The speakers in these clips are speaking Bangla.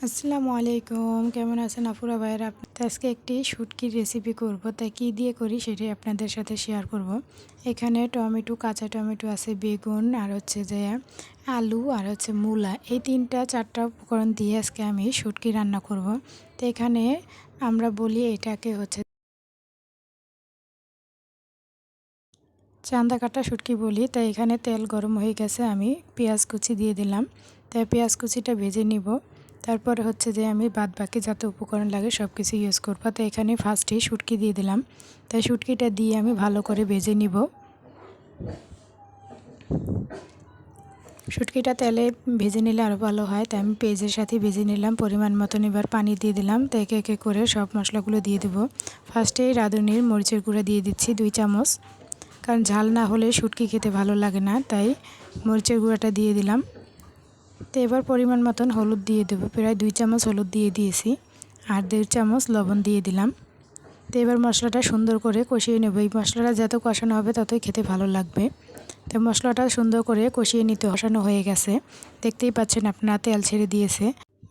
আসসালামু আলাইকুম, কেমন আছেন আপুরা ভাইয়েরা? আজকে একটি শুটকির রেসিপি করব, তাই কী দিয়ে করি সেটাই আপনাদের সাথে শেয়ার করব। এখানে টমেটো, কাঁচা টমেটো আছে, বেগুন আর হচ্ছে যে আলু আর হচ্ছে মূলা, এই 3-4টা উপকরণ দিয়ে আজকে আমি শুটকি রান্না করব। তো এখানে আমরা বলি এটাকে হচ্ছে চান্দা কাটা শুটকি বলি। তাই এখানে তেল গরম হয়ে গেছে, আমি পেঁয়াজ কুচি দিয়ে দিলাম। তাই পেঁয়াজ কুচিটা ভেজে নিব। তারপরে হচ্ছে যে আমি বাদ বাকি যত উপকরণ লাগে সব কিছু ইউজ করবো। তো এখানে ফার্স্টেই শুটকি দিয়ে দিলাম। তাই শুটকিটা দিয়ে আমি ভালো করে ভেজে নিব। শুটকিটা তেলে ভেজে নিলে আরও ভালো হয়, তাই আমি পেঁয়াজের সাথে ভেজে নিলাম। পরিমাণ মতন এবার পানি দিয়ে দিলাম। তো একে একে করে সব মশলাগুলো দিয়ে দেবো। ফার্স্টেই রাঁধুনির মরিচের গুঁড়া দিয়ে দিচ্ছি 2 চামচ, কারণ ঝাল না হলে শুটকি খেতে ভালো লাগে না, তাই মরিচের গুঁড়াটা দিয়ে দিলাম। তো এবার পরিমাণ মতন হলুদ দিয়ে দেবো, প্রায় 2 চামচ হলুদ দিয়ে দিয়েছি, আর 1.5 চামচ লবণ দিয়ে দিলাম। তো এবার মশলাটা সুন্দর করে কষিয়ে নেব। এই মশলাটা যত কষানো হবে ততই খেতে ভালো লাগবে। তো মশলাটা সুন্দর করে কষিয়ে নিতে কষানো হয়ে গেছে, দেখতেই পাচ্ছেন আপনারা তেল ছেড়ে দিয়েছে।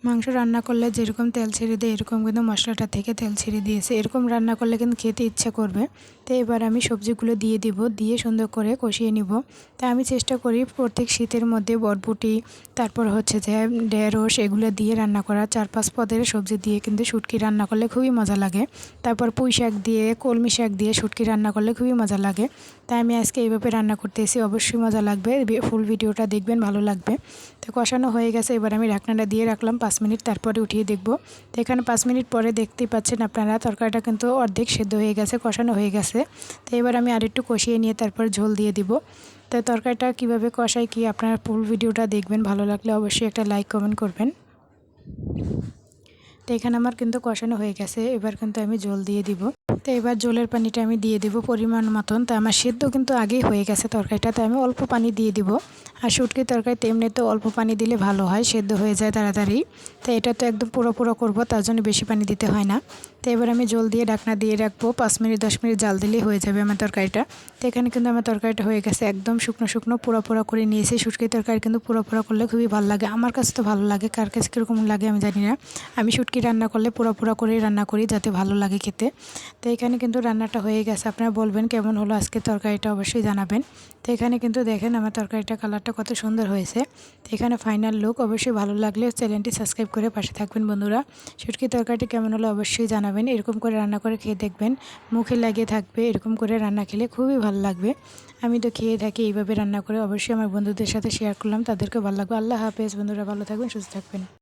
মাংস রান্না করলে যেরকম তেল ছেড়ে দেয় এরকম কিন্তু মশলাটা থেকে তেল ছেড়ে দিয়েছে। এরকম রান্না করলে কিন্তু খেতে ইচ্ছা করবে। তো এবার আমি সবজিগুলো দিয়ে দিব, দিয়ে সুন্দর করে কষিয়ে নিব। তা আমি চেষ্টা করি প্রত্যেক শীতের মধ্যে বরবটি, তারপর হচ্ছে যে ঢেঁড়স, এগুলো দিয়ে রান্না করা। 4-5 পদের সবজি দিয়ে কিন্তু শুটকি রান্না করলে খুবই মজা লাগে। তারপর পুঁই শাক দিয়ে, কলমি শাক দিয়ে শুটকি রান্না করলে খুবই মজা লাগে। তাই আমি আজকে এইভাবে রান্না করতেছি, অবশ্যই মজা লাগবে। ফুল ভিডিওটা দেখবেন, ভালো লাগবে। তো কষানো হয়ে গেছে, এবার আমি ঢাকনাটা দিয়ে রাখলাম 5 মিনিট, তারপরে উঠিয়ে দেখব। তো এখানে 5 মিনিট পরে দেখতেই পাচ্ছেন আপনারা তরকারিটা কিন্তু অর্ধেক সেদ্ধ হয়ে গেছে, কষানো হয়ে গেছে। তো এবার আমি আরেকটু কষিয়ে নিয়ে তারপর ঝোল দিয়ে দিব। তো তরকারিটা কীভাবে কষাই কি আপনারা ফুল ভিডিওটা দেখবেন, ভালো লাগলে অবশ্যই একটা লাইক কমেন্ট করবেন। তো এখানে আমার কিন্তু কষানো হয়ে গেছে, এবার কিন্তু আমি ঝোল দিয়ে দিব। তো এবার ঝোলের পানিটা আমি দিয়ে দেবো পরিমাণ মতন। তো আমার সেদ্ধ কিন্তু আগেই হয়ে গেছে তরকারিটা, তো আমি অল্প পানি দিয়ে দিব। আর শুটকির তরকারিতে এমনিতেও অল্প পানি দিলে ভালো হয়, সেদ্ধ হয়ে যায় তাড়াতাড়ি। তো এটা তো একদম পুরো পুরো করবো, তার জন্য বেশি পানি দিতে হয় না। তো এবার আমি ঝোল দিয়ে ঢাকনা দিয়ে রাখবো, 5 মিনিট 10 মিনিট জাল দিলেই হয়ে যাবে আমার তরকারিটা। তো এখানে কিন্তু আমার তরকারিটা হয়ে গেছে, একদম শুকনো শুকনো পুরো পুরো করে নিয়েছি। শুটকির তরকারি কিন্তু পুরো পুরো করলে খুবই ভালো লাগে, আমার কাছে তো ভালো লাগে, কার কাছে কীরকম লাগে আমি জানি না। আমি শুটকি রান্না করলে পুরো পুরো করেই রান্না করি, যাতে ভালো লাগে খেতে। তো এখানে কিন্তু রান্নাটা হয়ে গেছে, আপনারা বলবেন কেমন হলো আজকে তরকারিটা, অবশ্যই জানাবেন। তো এখানে কিন্তু দেখেন আমার তরকারিটা কালারটা কত সুন্দর হয়েছে। তো এখানে ফাইনাল লুক। অবশ্যই ভালো লাগলে চ্যানেলটি সাবস্ক্রাইব করে পাশে থাকবেন বন্ধুরা। শুটকি তরকারিটি কেমন হলো অবশ্যই জানাবেন। এরকম করে রান্না করে খেয়ে দেখবেন, মুখে লাগিয়ে থাকবে। এরকম করে রান্না খেলে খুবই ভালো লাগবে। আমি তো খেয়ে থাকি এইভাবে রান্না করে, অবশ্যই আমার বন্ধুদের সাথে শেয়ার করলাম, তাদেরকে ভালো লাগবে। আল্লাহ হাফেজ বন্ধুরা, ভালো থাকবেন, সুস্থ থাকবেন।